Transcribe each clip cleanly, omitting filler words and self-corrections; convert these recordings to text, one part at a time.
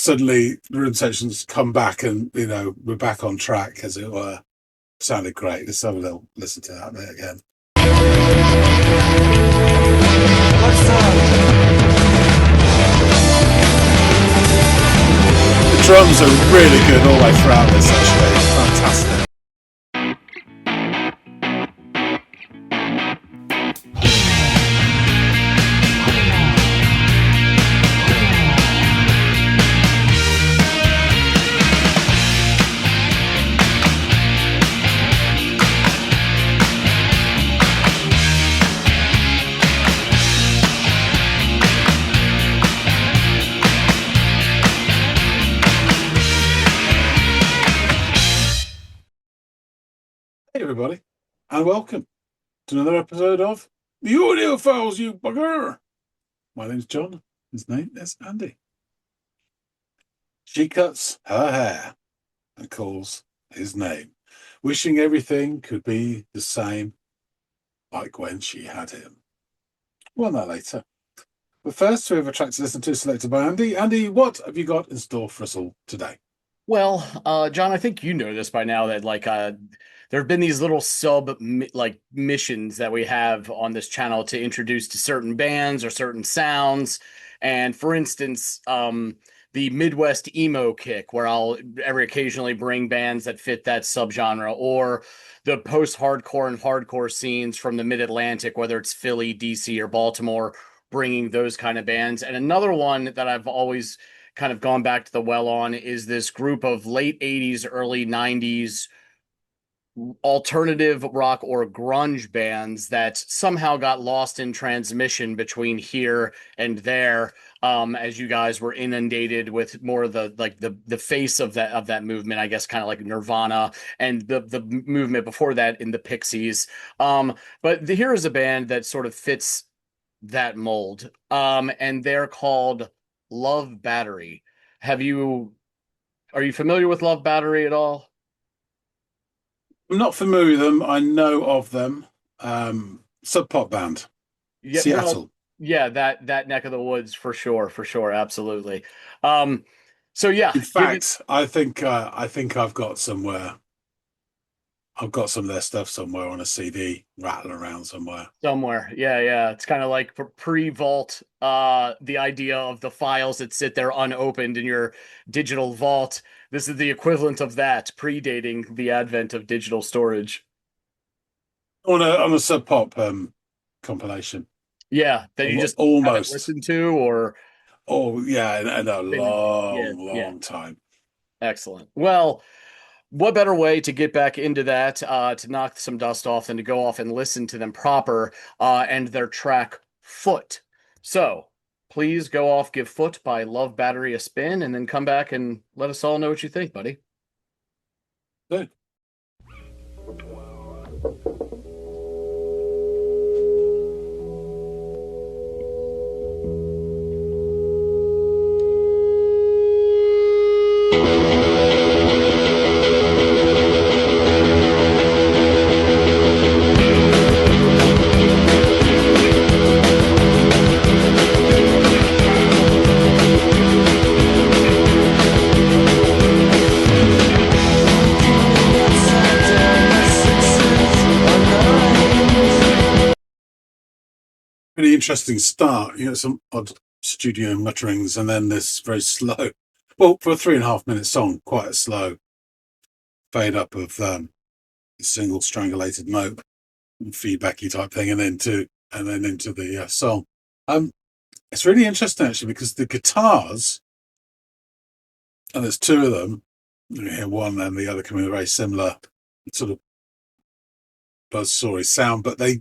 suddenly the rhythm sections come back and, we're back on track, as it were. Sounded great. Let's have a little listen to that bit again. The drums are really good all the way throughout this, actually. It's fantastic. Hey everybody, and welcome to another episode of the Audiophiles, you bugger! My name's John. His name is Andy. She cuts her hair and calls his name, wishing everything could be the same like when she had him. More on that later. But first, we have a track to listen to selected by Andy. Andy, what have you got in store for us all today? Well, John, I think you know this by now that there have been these little missions that we have on this channel to introduce to certain bands or certain sounds. And for instance, the Midwest emo kick, where I'll every occasionally bring bands that fit that subgenre, or the post-hardcore and hardcore scenes from the Mid-Atlantic, whether it's Philly, DC, or Baltimore, bringing those kind of bands. And another one that I've always kind of gone back to the well on is this group of late 80s, early 90s alternative rock or grunge bands that somehow got lost in transmission between here and there, as you guys were inundated with more of the face of that movement, I guess, kind of like Nirvana, and the movement before that in the Pixies. But here is a band that sort of fits that mold, and they're called Love Battery. Are you familiar with Love Battery at all? I'm not familiar with them. I know of them. Sub Pop band, Yeah, well, Seattle. yeah, that neck of the woods for sure, absolutely. Um, so yeah, In fact, I think I've got somewhere. I've got some of their stuff somewhere on a CD rattling around somewhere. somewhere, yeah. It's kind of like pre-vault, the idea of the files that sit there unopened in your digital vault. This is the equivalent of that, predating the advent of digital storage. On a Sub Pop compilation. Yeah, that you just haven't Almost. listened to, or Oh yeah, and a been, yeah, long, yeah. long time. Excellent. Well, what better way to get back into that, to knock some dust off, than to go off and listen to them proper, and their track Foot. So please go off, give Foot by Love Battery a spin, and then come back and let us all know what you think, buddy. Good. Really interesting start. Some odd studio mutterings, and then this very slow. Well, for a 3.5 minute song, quite a slow fade up of a single strangulated note, feedbacky type thing, and then into the song. It's really interesting actually because the guitars, and there's two of them. You hear one and the other coming with a very similar sort of buzzsawy sound, but they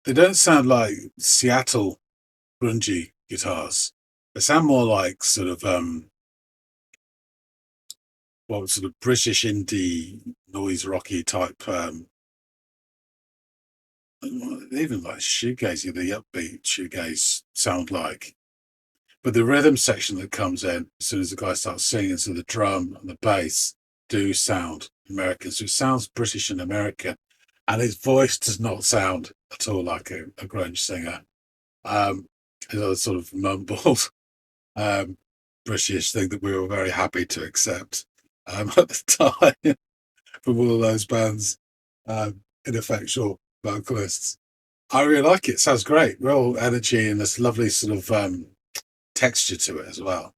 don't sound like Seattle grungy guitars. They sound more like sort of sort of British indie noise rocky type, even like shoegazy, the upbeat shoegaze sound like. But the rhythm section that comes in as soon as the guy starts singing, so the drum and the bass do sound American. So it sounds British and American, and his voice does not sound at all like a grunge singer. It's sort of mumbled. British thing that we were very happy to accept at the time from all of those bands, ineffectual vocalists. I really like it. Sounds great. Real energy and this lovely sort of texture to it as well.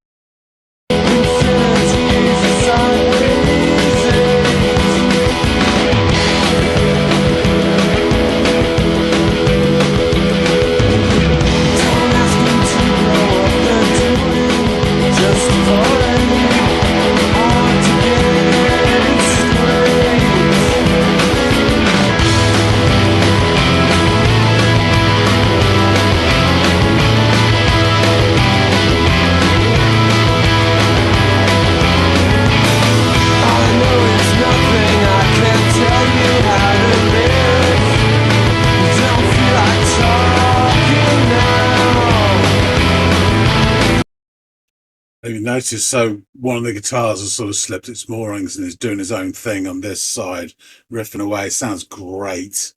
You notice, so one of the guitars has sort of slipped its moorings and is doing his own thing on this side, riffing away. Sounds great.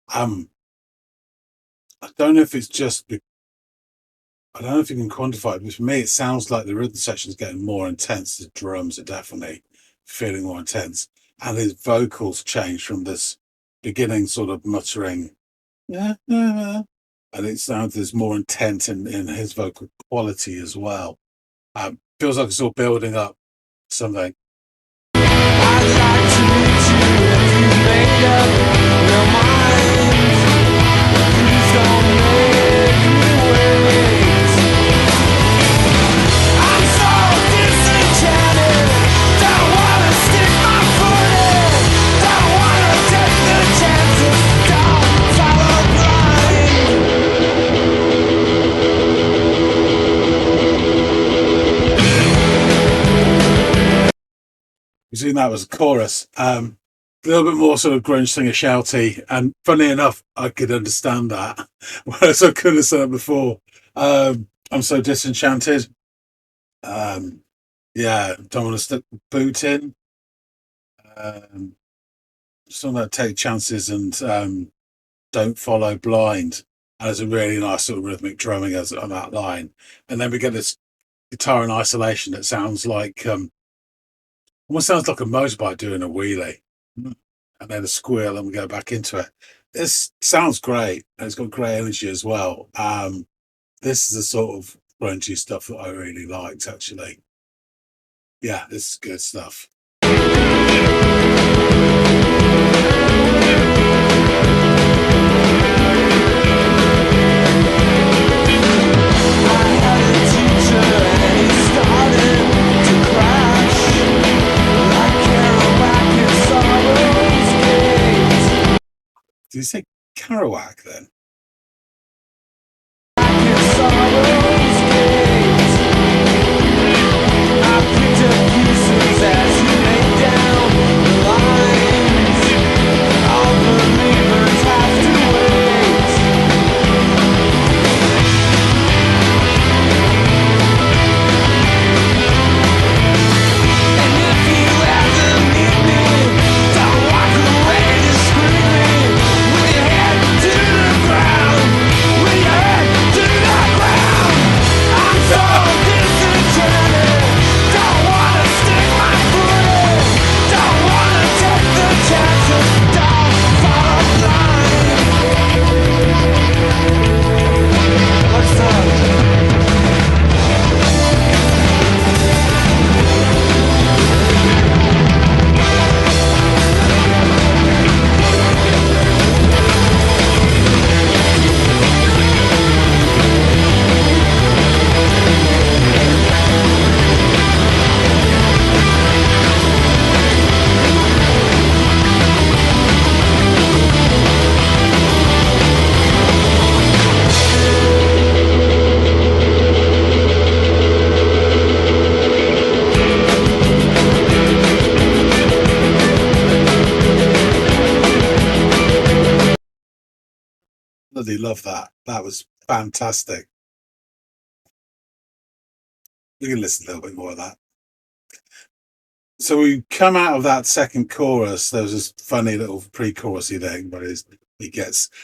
I don't know if it's just, I don't know if you can quantify it, but for me, it sounds like the rhythm section is getting more intense. The drums are definitely feeling more intense, and his vocals change from this beginning sort of muttering, yeah, and it sounds there's more intent in his vocal quality as well. Feels like it's all building up something. I'd like to meet you if you made up your mind. Please don't make me wait. I'm so disenchanted. Don't wanna stick my foot in. Don't wanna take the chances. Don't follow blind. You seen that was a chorus. A little bit more sort of grunge singer shouty, and funny enough, I could understand that, whereas I couldn't have said it before. I'm so disenchanted. Yeah, don't want to stick the boot in. Just want to take chances and don't follow blind. And there's a really nice sort of rhythmic drumming as on that line, and then we get this guitar in isolation that sounds like almost sounds like a motorbike doing a wheelie, and then a squeal, and we go back into it. This sounds great, and it's got great energy as well. This is the sort of grungy stuff that I really liked, actually. Yeah, this is good stuff. Did you say Kerouac then? Bloody love that. That was fantastic. We can listen a little bit more of that. So we come out of that second chorus. There was this funny little pre-chorusy thing, but it's they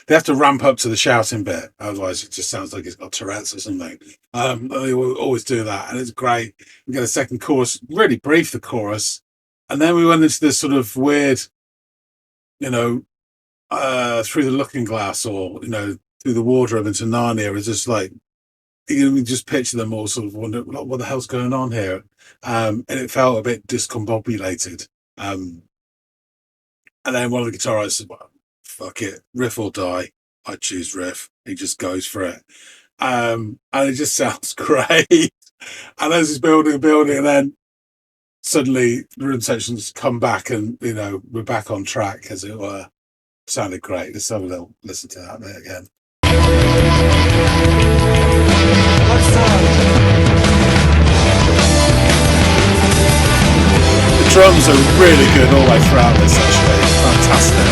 have to ramp up to the shouting bit, otherwise it just sounds like he's got Tourette's or something. They will always do that, and it's great. We get a second chorus, really brief, the chorus, and then we went into this sort of weird, you know, through the looking glass, or through the wardrobe into Narnia. It's just like you can just picture them all sort of wonder what the hell's going on here, and it felt a bit discombobulated. And then one of the guitarists said, well, fuck it, riff or die. I choose riff. He just goes for it. And it just sounds great. And as he's building, and then suddenly the rhythm sections come back and, we're back on track, as it were. Sounded great. Let's have a little listen to that bit again. The drums are really good all the way throughout this, actually. Fantastic.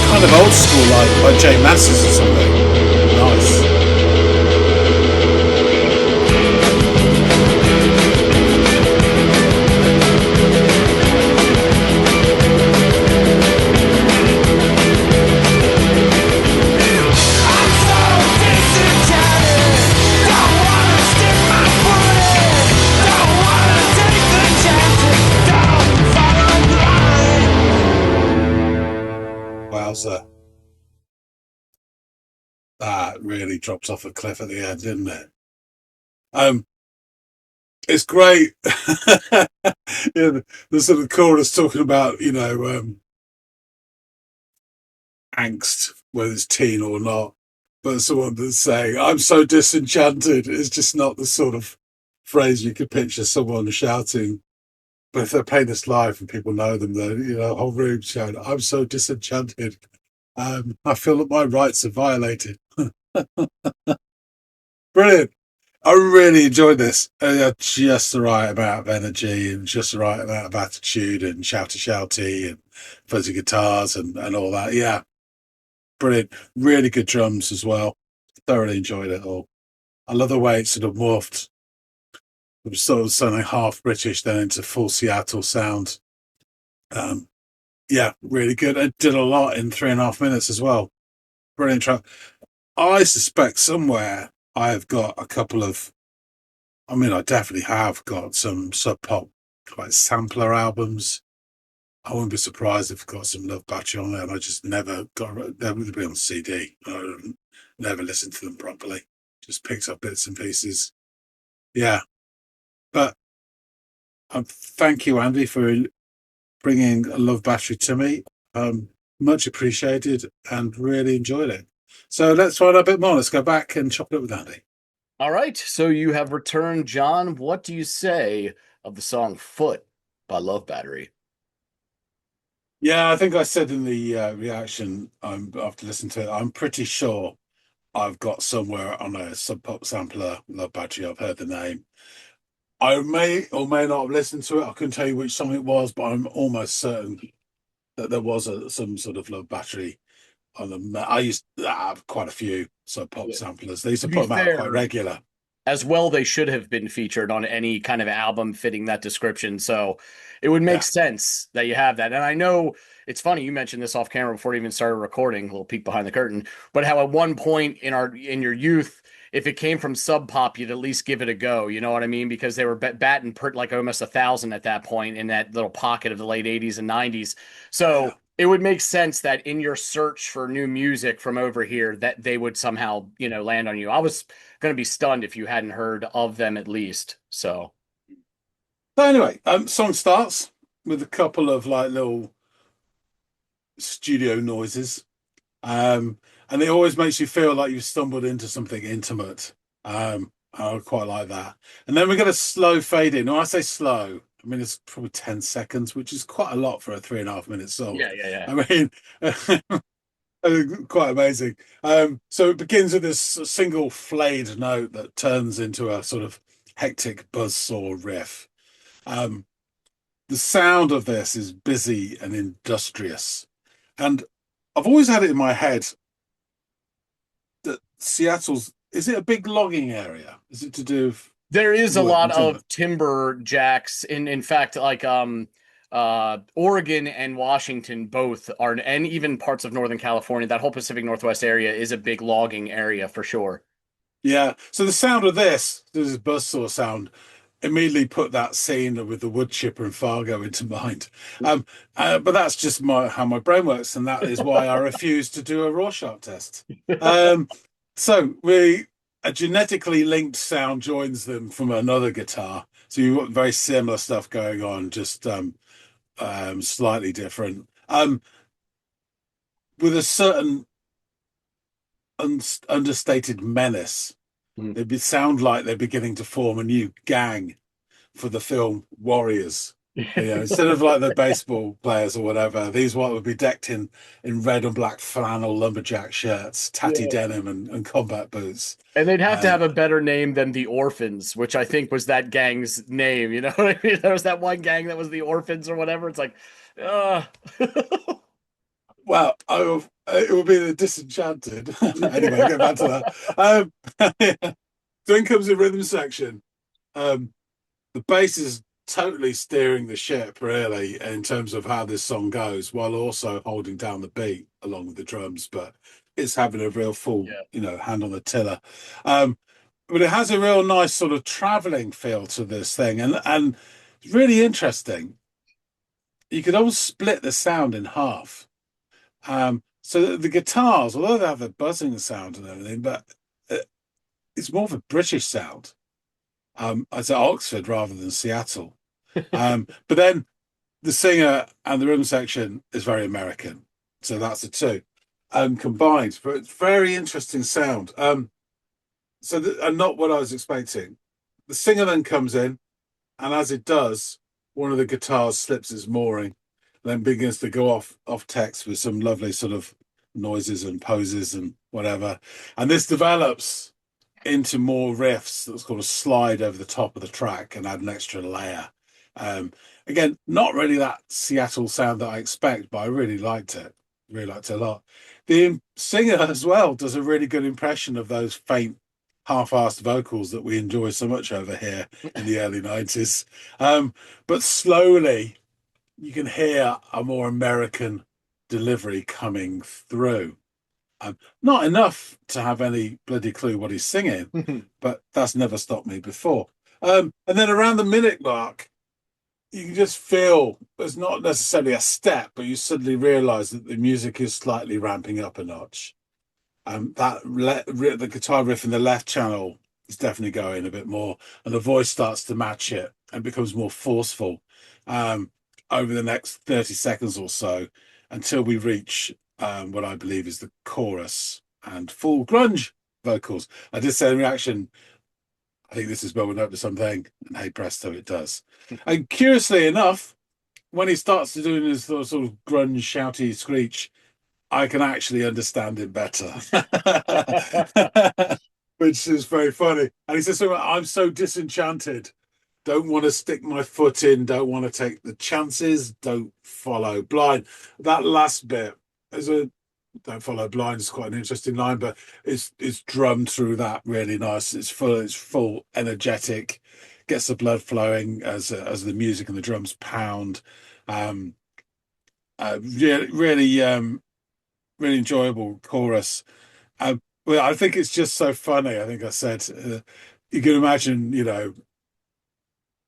Kind of old school, like Jay Masters or something. Nice. Wowza. That really drops off a cliff at the end, didn't it? It's great. The sort of chorus talking about, angst, whether it's teen or not. But someone that's saying, I'm so disenchanted, is just not the sort of phrase you could picture someone shouting. But if they're playing this live and people know them, then, whole room shouting, I'm so disenchanted. I feel that my rights are violated. Brilliant. I really enjoyed this. Just the right amount of energy and just the right amount of attitude and shouty and fuzzy guitars and all that. Yeah, brilliant. Really good drums as well. Thoroughly enjoyed it all. I love the way it sort of morphed from sort of something half British then into full Seattle sound. Yeah, really good. It did a lot in 3.5 minutes as well. Brilliant track. I suspect somewhere I have got a couple of, I definitely have got some Sub Pop like sampler albums. I wouldn't be surprised if I've got some Love Battery on there, and I just never got, they would be on CD. I never listened to them properly. Just picked up bits and pieces. Yeah. But thank you, Andy, for bringing a Love Battery to me. Much appreciated and really enjoyed it. So let's find out a bit more. Let's go back and chop it up with Andy. All right. So you have returned, John. What do you say of the song Foot by Love Battery? Yeah, I think I said in the reaction after listening to it, I'm pretty sure I've got somewhere on a Sub Pop sampler Love Battery. I've heard the name. I may or may not have listened to it. I couldn't tell you which song it was, but I'm almost certain that there was some sort of Love Battery on them. I used to have quite a few Sub Pop samplers. They used to To be put them out quite fair, regular. as well, they should have been featured on any kind of album fitting that description. So it would make Yeah, sense that you have that. And I know it's funny you mentioned this off camera before we even started recording, a little peek behind the curtain, but how at one point in your youth, if it came from Sub Pop, you'd at least give it a go. You know what I mean? Because they were batting like almost 1,000 at that point in that little pocket of the late 80s and 90s. So yeah. it would make sense that in your search for new music from over here, that they would somehow, land on you. I was going to be stunned if you hadn't heard of them at least. So Anyway, song starts with a couple of like little studio noises. And it always makes you feel like you've stumbled into something intimate. I quite like that. And then we get a slow fade in. When I say slow, I mean it's probably 10 seconds, which is quite a lot for a 3.5 minute song. yeah. I mean, quite amazing. So it begins with this single flayed note that turns into a sort of hectic buzzsaw riff. The the sound of this is busy and industrious. And I've always had it in my head that Seattle's, is it a big logging area? Is it to do with There is a wood lot and timber? of timber jacks. In fact, like Oregon and Washington both are, and even parts of Northern California, that whole Pacific Northwest area is a big logging area for sure. Yeah. So the sound of this buzzsaw sound, immediately put that scene with the wood chipper and Fargo into mind. Um, but that's just how my brain works, and that is why I refuse to do a Rorschach test. Um, so we a genetically linked sound joins them from another guitar. So you've got very similar stuff going on, just slightly different. With a certain understated menace. Mm. They sound like they're beginning to form a new gang for the film Warriors. Instead of like the baseball players or whatever, these one would be decked in red and black flannel lumberjack shirts, tatty Yeah. denim, and combat boots. And they'd have to Um, have a better name than the Orphans, which I think was that gang's name. You know what I mean? There was that one gang that was the Orphans or whatever. It's like, uh well, it will be the Disenchanted. Anyway, get back to that. Then comes the rhythm section. Um, the bass is totally steering the ship, really, in terms of how this song goes, while also holding down the beat along with the drums. But it's having a real full, yeah. hand on the tiller. Um, but it has a real nice sort of traveling feel to this thing, and it's really interesting. You could almost split the sound in half. So the guitars, although they have the buzzing sound and everything, but uh, it's more of a British sound. I'd say Oxford rather than Seattle. But then the singer and the rhythm section is very American. So that's the two combined. But it's very interesting sound. And not what I was expecting. The singer then comes in, and as it does, one of the guitars slips its mooring, then begins to go off text with some lovely sort of noises and poses and whatever. And this develops into more riffs that's going to slide over the top of the track and add an extra layer. Um, Again, not really that Seattle sound that I expect, but I really liked it. Really liked it a lot. The singer as well does a really good impression of those faint, half-assed vocals that we enjoy so much over here in the early 90s. But slowly, you can hear a more American delivery coming through. Not enough to have any bloody clue what he's singing, but that's never stopped me before. And then around the minute mark, you can just feel there's not necessarily a step, but you suddenly realize that the music is slightly ramping up a notch. The guitar riff in the left channel is definitely going a bit more, and the voice starts to match it and becomes more forceful over the next 30 seconds or so until we reach what I believe is the chorus and full grunge vocals. I did say in reaction, I think this is building up to something, and hey presto, it does. And curiously enough, when he starts to do his sort of grunge, shouty screech, I can actually understand him better, which is very funny. And he says, "So I'm so disenchanted. Don't want to stick my foot in. Don't want to take the chances. Don't follow blind." That last bit is a "don't follow blind" is quite an interesting line, but it's drummed through that really nice. It's full, energetic, gets the blood flowing as the music and the drums pound. Um, really, really enjoyable chorus. Well, I think it's just so funny. I think I said you can imagine,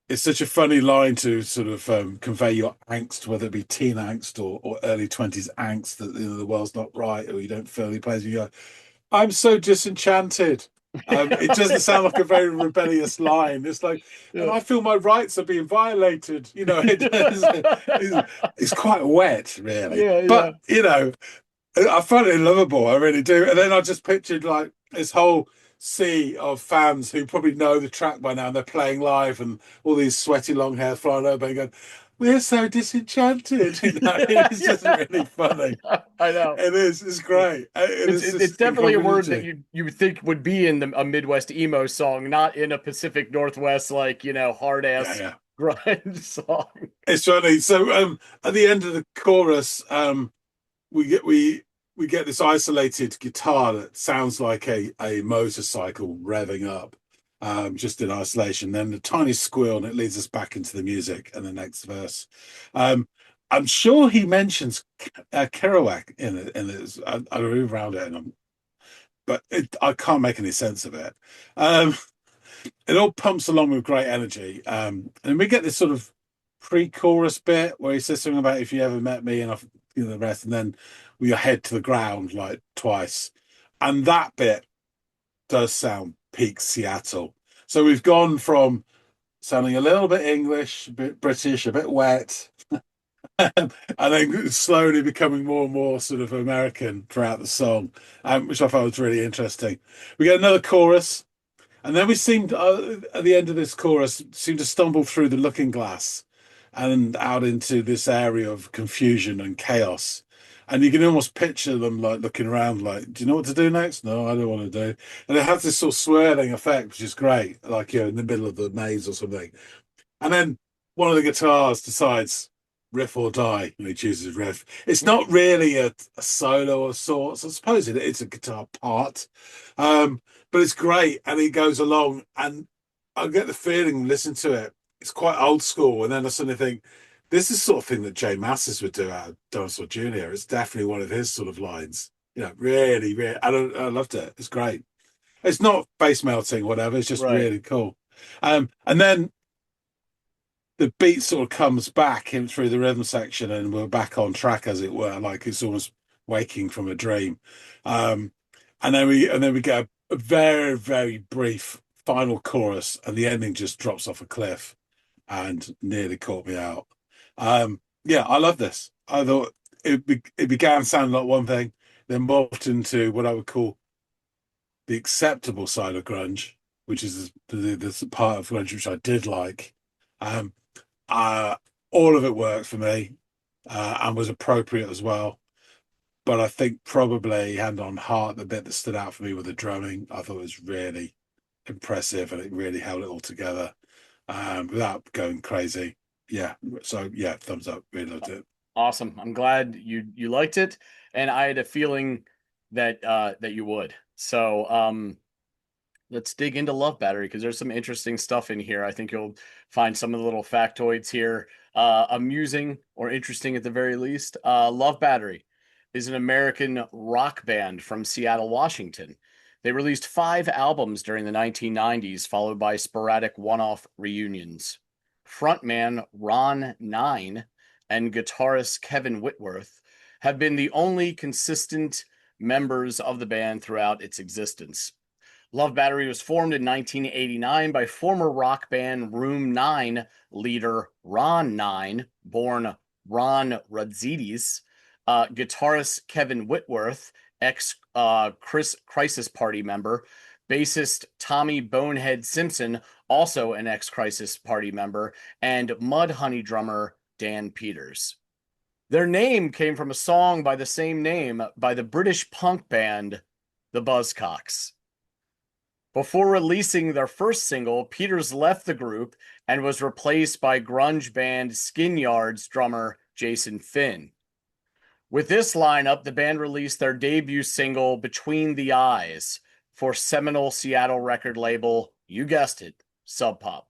it's such a funny line to sort of convey your angst, whether it be teen angst or early 20s angst that the world's not right or you don't feel any pleasure. You go, I'm so disenchanted. It doesn't sound like a very rebellious line. It's like, and Yeah. I feel my rights are being violated. It's quite wet, really. Yeah, yeah. But, I find it lovable. I really do. And then I just pictured like this whole sea of fans who probably know the track by now and they're playing live and all these sweaty long hair flying over and going, we're so disenchanted. It's just really funny. I know. It is. It's great. It's It's it's just definitely a word that incomprehensible. you would think would be in a Midwest emo song, not in a Pacific Northwest like hard Yeah, ass yeah. grunge song. It's funny. So at the end of the chorus, we get we get this isolated guitar that sounds like a motorcycle revving up, just in isolation. Then the tiny squeal, and it leads us back into the music and the next verse. Um, I'm sure he mentions Kerouac in it, and I move around it, but I can't make any sense of it. Um, it all pumps along with great energy. And we get this sort of pre-chorus bit where he says something about if you ever met me and the rest, and then we head to the ground like twice. And that bit does sound peak Seattle. So we've gone from sounding a little bit English, a bit British, a bit wet, and then slowly becoming more and more sort of American throughout the song, which I thought was really interesting. We get another chorus, and then we seemed at the end of this chorus seem to stumble through the looking glass and out into this area of confusion and chaos. And you can almost picture them like looking around, like, "Do you know what to do next?" "No, I don't want to do." And it has this sort of swirling effect, which is great, like you're in the middle of the maze or something. And then one of the guitars decides riff or die, and he chooses riff. It's not really a solo of sorts. I suppose it's a guitar part, but it's great. And he goes along, and I get the feeling, listen to it, it's quite old school. And then I suddenly think, this is the sort of thing that Jay Mascis would do out of Dinosaur Jr. It's definitely one of his sort of lines. Really, really, I loved it. It's great. It's not face melting, whatever. It's just Right. really cool. And then the beat sort of comes back in through the rhythm section, and we're back on track, as it were, like it's almost waking from a dream. Um, and then we get a very, very brief final chorus, and the ending just drops off a cliff and nearly caught me out. Yeah, I love this. I thought it began sounding like one thing, then morphed into what I would call the acceptable side of grunge, which is the part of grunge which I did like. Um, uh, all of it worked for me, and was appropriate as well. But I think probably hand on heart, the bit that stood out for me with the drumming, I thought was really impressive, and it really held it all together, without going crazy. Yeah. So yeah, thumbs up. Really loved it. Awesome. I'm glad you liked it, and I had a feeling that that you would. So let's dig into Love Battery because there's some interesting stuff in here. I think you'll find some of the little factoids here amusing or interesting at the very least. Love Battery is an American rock band from Seattle, Washington. They released 5 albums during the 1990s, followed by sporadic one off reunions. Frontman Ron Nine and guitarist Kevin Whitworth have been the only consistent members of the band throughout its existence. Love Battery was formed in 1989 by former rock band Room 9 leader Ron 9, born Ron Rudzides, guitarist Kevin Whitworth, ex Chris Crisis Party member, bassist Tommy Bonehead Simpson, also an ex Crisis Party member, and Mudhoney drummer Dan Peters. Their name came from a song by the same name by the British punk band The Buzzcocks. Before releasing their first single, Peters left the group and was replaced by grunge band Skin Yard's drummer Jason Finn. With this lineup, the band released their debut single Between the Eyes for seminal Seattle record label, you guessed it, Sub Pop.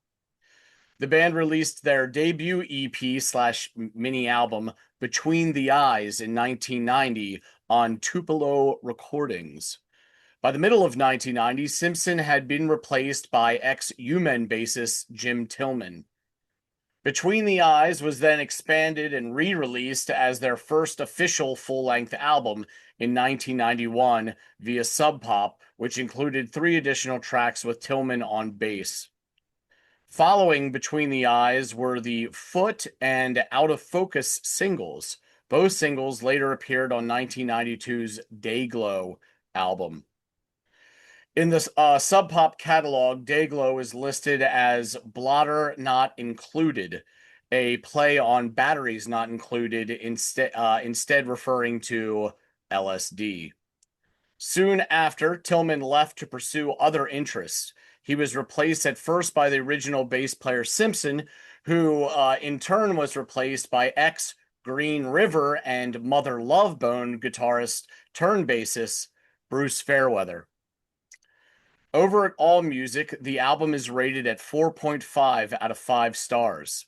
The band released their debut EP slash mini album Between the Eyes in 1990 on Tupelo Recordings. By the middle of 1990, Simpson had been replaced by ex-U-Men bassist Jim Tillman. Between the Eyes was then expanded and re-released as their first official full-length album in 1991 via Sub Pop, which included 3 additional tracks with Tillman on bass. Following Between the Eyes were the Foot and Out of Focus singles. Both singles later appeared on 1992's Dayglow album. In the Sub Pop catalog, Dayglow is listed as Blotter Not Included, a play on batteries not included, instead referring to LSD. Soon after, Tillman left to pursue other interests. He was replaced at first by the original bass player Simpson, who in turn was replaced by ex Green River and Mother Love Bone guitarist turn bassist Bruce Fairweather. Over at AllMusic, the album is rated at 4.5 out of 5 stars.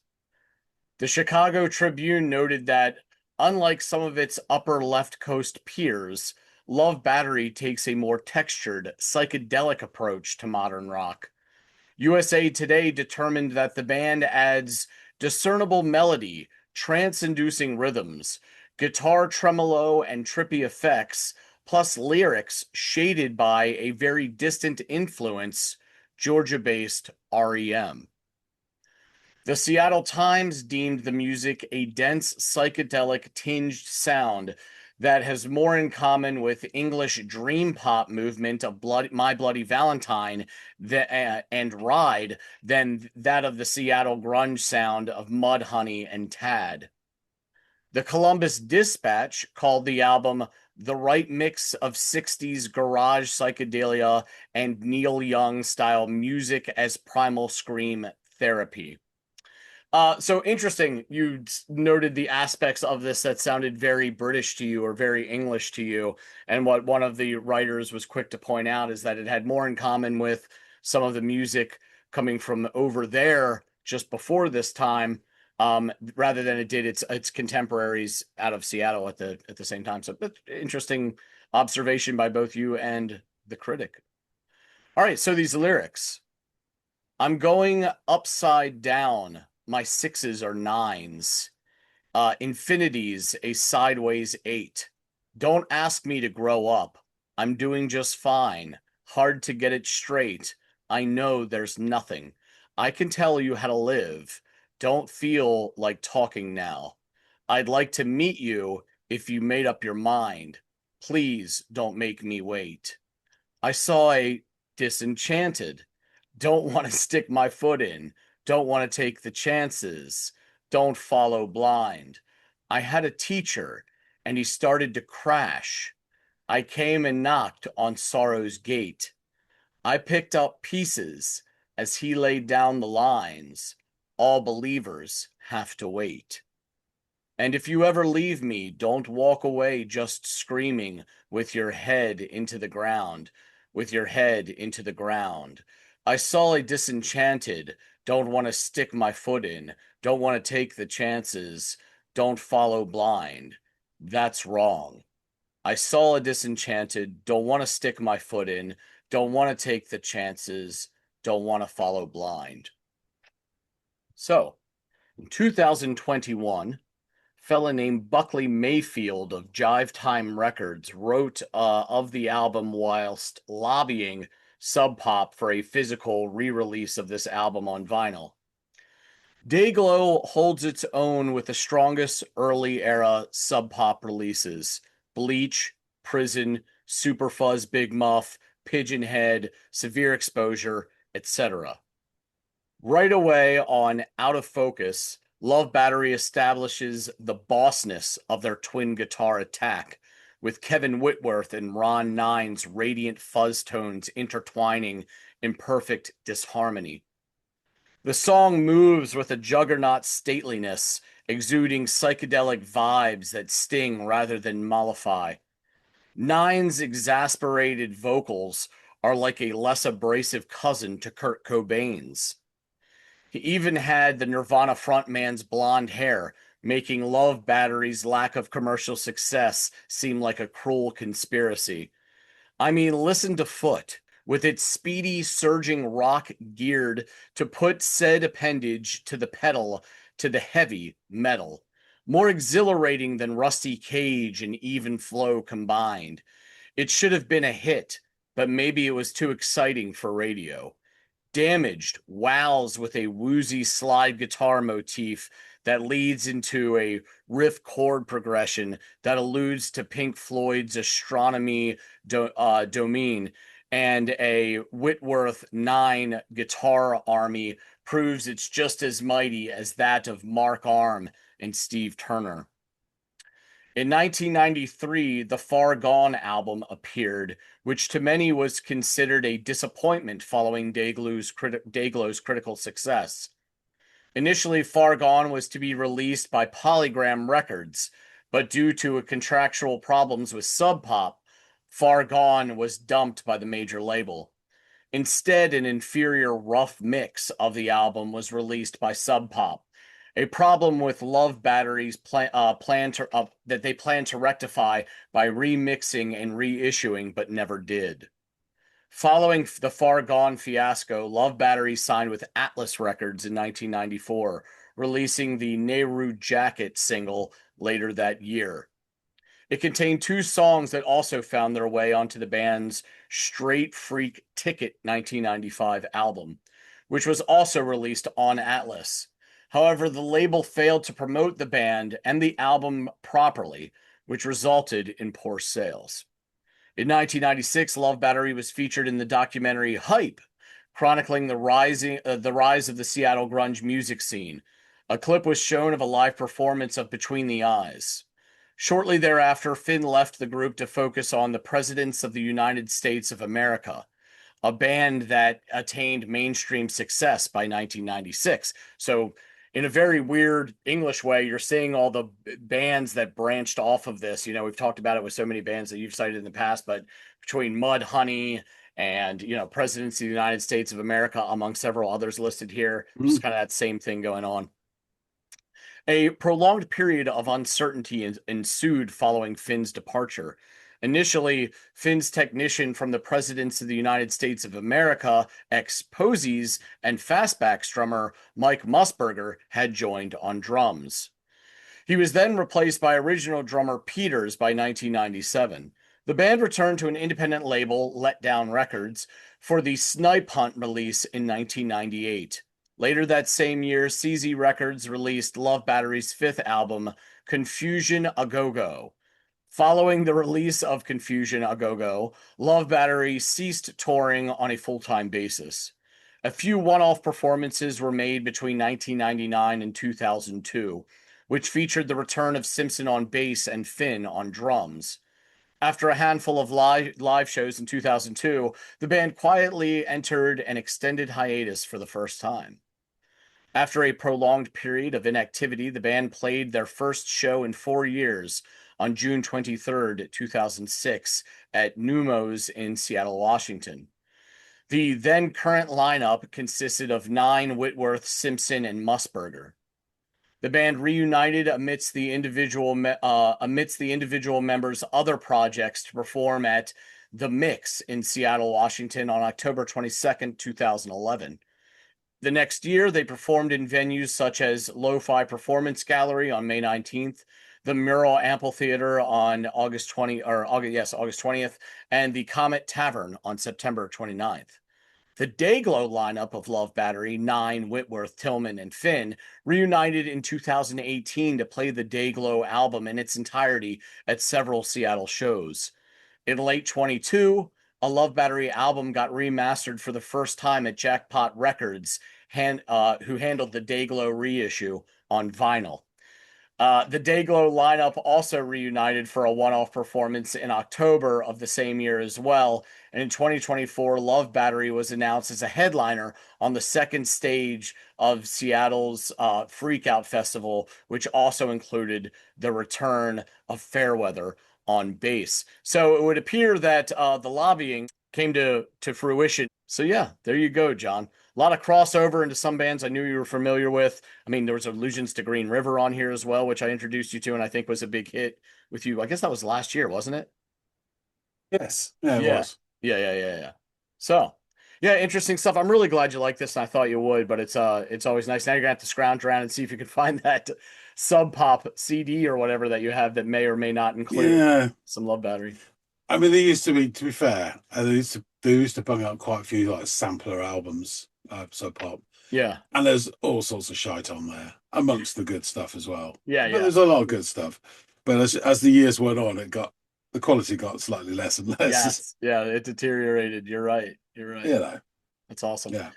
The Chicago Tribune noted that, unlike some of its upper left coast peers, Love Battery takes a more textured, psychedelic approach to modern rock. USA Today determined that the band adds discernible melody, trance-inducing rhythms, guitar tremolo and trippy effects, plus lyrics shaded by a very distant influence, Georgia-based REM. The Seattle Times deemed the music a dense, psychedelic tinged sound that has more in common with English dream pop movement of My Bloody Valentine and Ride than that of the Seattle grunge sound of Mudhoney and Tad. The Columbus Dispatch called the album the right mix of 60s garage psychedelia and Neil Young style music as primal scream therapy. So interesting. You noted the aspects of this that sounded very British to you or very English to you. And what one of the writers was quick to point out is that it had more in common with some of the music coming from over there just before this time, rather than it did its contemporaries out of Seattle at the same time. So interesting observation by both you and the critic. All right, so these lyrics. I'm going upside down. My sixes are nines. Infinity's a sideways 8. Don't ask me to grow up. I'm doing just fine. Hard to get it straight. I know there's nothing. I can tell you how to live. Don't feel like talking now. I'd like to meet you if you made up your mind. Please don't make me wait. I saw a Disenchanted. Don't want to stick my foot in. Don't want to take the chances. Don't follow blind. I had a teacher, and he started to crash. I came and knocked on sorrow's gate. I picked up pieces as he laid down the lines. All believers have to wait. And if you ever leave me, don't walk away just screaming with your head into the ground, with your head into the ground. I saw a Disenchanted, don't want to stick my foot in, don't want to take the chances, don't follow blind. That's wrong. I saw a Disenchanted, don't want to stick my foot in, don't want to take the chances, don't want to follow blind. So, in 2021, fella named Buckley Mayfield of Jive Time Records wrote of the album whilst lobbying Sub Pop for a physical re-release of this album on vinyl. Dayglow holds its own with the strongest early era Sub Pop releases: Bleach, Prison, Superfuzz Big Muff, Pigeon Head, Severe Exposure, etc. Right away on Out of Focus, Love Battery establishes the bossness of their twin guitar attack, with Kevin Whitworth and Ron Nine's radiant fuzz tones intertwining in perfect disharmony. The song moves with a juggernaut stateliness, exuding psychedelic vibes that sting rather than mollify. Nine's exasperated vocals are like a less abrasive cousin to Kurt Cobain's. He even had the Nirvana frontman's blonde hair, making Love Battery's lack of commercial success seem like a cruel conspiracy. I mean, listen to Foot, with its speedy, surging rock geared to put said appendage to the pedal to the heavy metal. More exhilarating than Rusty Cage and Even Flow combined. It should have been a hit, but maybe it was too exciting for radio. Damaged wows with a woozy slide guitar motif that leads into a riff chord progression that alludes to Pink Floyd's Astronomy Domain, and a Whitworth 9 guitar army proves it's just as mighty as that of Mark Arm and Steve Turner. In 1993, the Far Gone album appeared, which to many was considered a disappointment following Dayglow's critical success. Initially, Far Gone was to be released by Polygram Records, but due to contractual problems with Sub Pop, Far Gone was dumped by the major label. Instead, an inferior rough mix of the album was released by Sub Pop, a problem with Love Battery's that they plan to rectify by remixing and reissuing, but never did. Following the Far Gone fiasco, Love Battery signed with Atlas Records in 1994, releasing the Nehru Jacket single later that year. It contained two songs that also found their way onto the band's Straight Freak Ticket 1995 album, which was also released on Atlas. However, the label failed to promote the band and the album properly, which resulted in poor sales. In 1996, Love Battery was featured in the documentary Hype, chronicling the rise of the Seattle grunge music scene. A clip was shown of a live performance of Between the Eyes. Shortly thereafter, Finn left the group to focus on the Presidents of the United States of America, a band that attained mainstream success by 1996. So, in a very weird English way, you're seeing all the bands that branched off of this. You know, we've talked about it with so many bands that you've cited in the past, but between Mudhoney and, Presidents of the United States of America, among several others listed here, just Mm. kind of that same thing going on. A prolonged period of uncertainty ensued following Finn's departure. Initially, Finn's technician from the Presidents of the United States of America, ex-Posies, and Fastback drummer Mike Musburger had joined on drums. He was then replaced by original drummer Peters by 1997. The band returned to an independent label, Let Down Records, for the Snipe Hunt release in 1998. Later that same year, CZ Records released Love Battery's fifth album, Confusion A Go Go. Following the release of Confusion A Go Go, Love Battery ceased touring on a full-time basis. A few one-off performances were made between 1999 and 2002, which featured the return of Simpson on bass and Finn on drums. After a handful of live shows in 2002, the band quietly entered an extended hiatus for the first time. After a prolonged period of inactivity, the band played their first show in 4 years on June 23rd, 2006, at Numos in Seattle, Washington. The then current lineup consisted of Nine, Whitworth, Simpson, and Musburger. The band reunited amidst the individual members' other projects to perform at The Mix in Seattle, Washington on October 22nd, 2011. The next year, they performed in venues such as Lo-Fi Performance Gallery on May 19th, the Mural Amphitheater on August 20th, and the Comet Tavern on September 29th. The Dayglow lineup of Love Battery, Nine, Whitworth, Tillman, and Finn, reunited in 2018 to play the Dayglow album in its entirety at several Seattle shows. In late 22, a Love Battery album got remastered for the first time at Jackpot Records, who handled the Dayglow reissue on vinyl. The Dayglow lineup also reunited for a one-off performance in October of the same year as well, and in 2024, Love Battery was announced as a headliner on the second stage of Seattle's Freakout Festival, which also included the return of Fairweather on bass. So it would appear that the lobbying came to fruition. So yeah, there you go, John. A lot of crossover into some bands I knew you were familiar with. I mean, there was Allusions to Green River on here as well, which I introduced you to, and I think was a big hit with you. I guess that was last year, wasn't it? Yes, yeah, it Yeah. was. Yeah. So, yeah, interesting stuff. I'm really glad you like this, and I thought you would, but it's always nice. Now you're gonna have to scrounge around and see if you can find that Sub Pop CD or whatever that you have that may or may not include Yeah, some Love Battery. I mean, they used to be. To be fair, they used to bung out quite a few like sampler albums, so pop, Yeah. and there's all sorts of shite on there amongst the good stuff as well. But Yeah. there's a lot of good stuff. But as the years went on, the quality got slightly less and less. Yes. Yeah, it deteriorated. You're right. You're right. You know, That's awesome. yeah.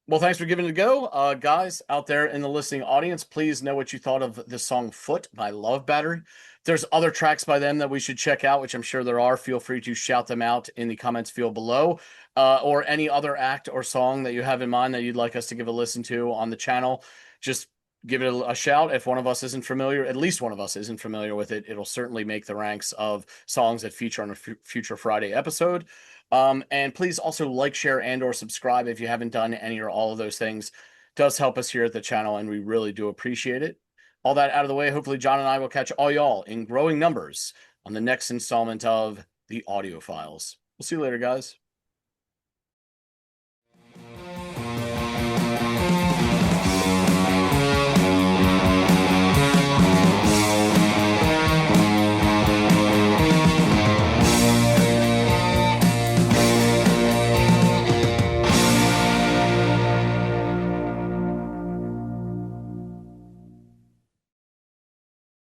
Well, thanks for giving it a go. Guys out there in the listening audience, please know what you thought of the song Foot by Love Battery. If there's other tracks by them that we should check out, which I'm sure there are, feel free to shout them out in the comments field below. Or any other act or song that you have in mind that you'd like us to give a listen to on the channel. just give it a shout. If one of us isn't familiar, at least one of us isn't familiar with it, it'll certainly make the ranks of songs that feature on a future Friday episode. And please also like, share, and or subscribe if you haven't done any or all of those things. It does help us here at the channel, and we really do appreciate it. All that out of the way, hopefully John and I will catch all y'all in growing numbers on the next installment of the Audiophiles. We'll see you later, guys.